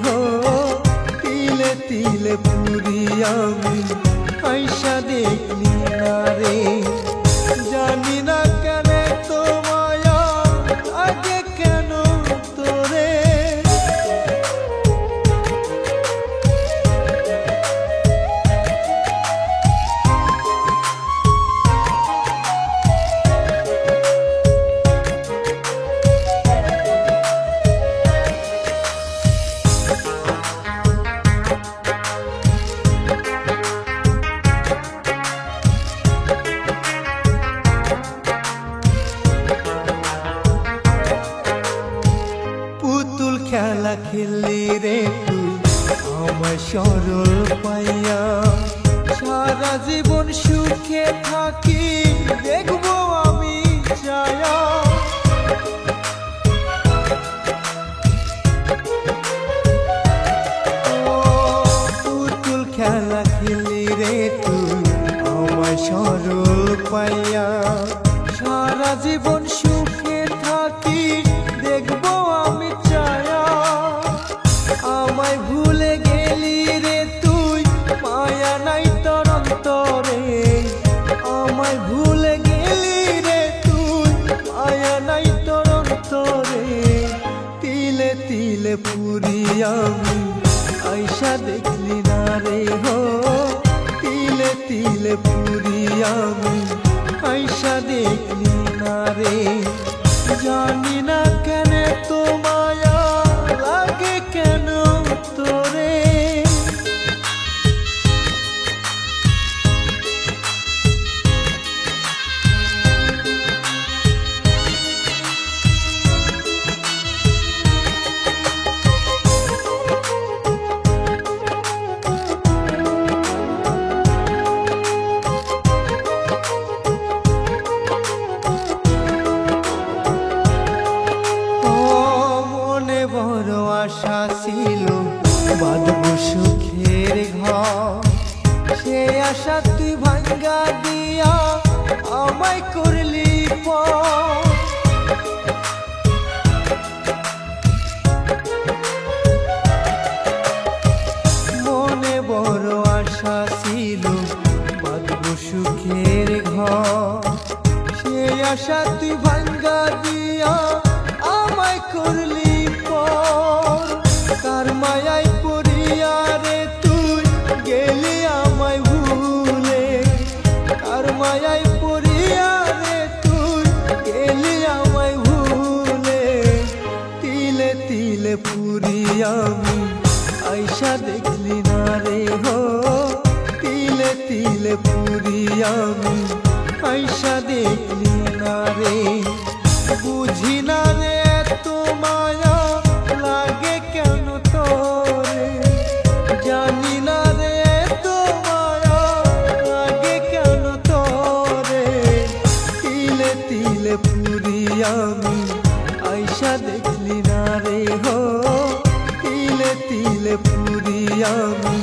হো তিলে তিলে পুরি আমি আইসা দেখলি না রে। জানি না কেন তো মায়া আগে কেন তোরে। পুতুল খেলা খেললি রে তুই আমার সরল পাইয়া। সারা জীবন সুখে থাকি দেখবো আমি চায়া। পুতুল খেলা খেললি রে তুই আমার সরল পাইয়া। সারা জীবন সুখে থাকি দেখবো আমি চায়া। আমায় ভুলে গেলি রে তুই মায়া নাই তোর অন্তরে। আমায় ভুলে গেলি রে তুই মায়া নাই তোর অন্তরে। তিলে তিলে পুরি আমি আইসা দেখলি না রে হো তিলে তিলে পুরি আমি আইসা দেখলি না রে। জানি না কেন তো মায়া লাগে কেন তোরে। বড় আশা ছিল বাঁধবো সুখের ঘর। সে আশা তুই ভাঙ্গা দিয়া আমায় করলি পর। মনে বড় আশা ছিল বাঁধবো সুখের ঘর। সে আশা তুই ভাঙ্গা দিয়া আমায় করলি। কার মায়ায় পড়িয়া রে তুই গেলি আমায় ভুলে। কার মায়ায় পড়িয়া রে তুই গেলি আমায় ভুলে। তিলে তিলে পুরি আমি আইসা দেখলি না রে হো তিলে তিলে পুরি আমি আইসা দেখলি না রে। বুঝি না রে তো মায়া লাগে কেন তোরে। জানি না রে তো মায়া লাগে কেন তোরে। তিলে তিলে পুরি আমি আইসা দেখলি না রে হো তিলে তিলে পুরি আমি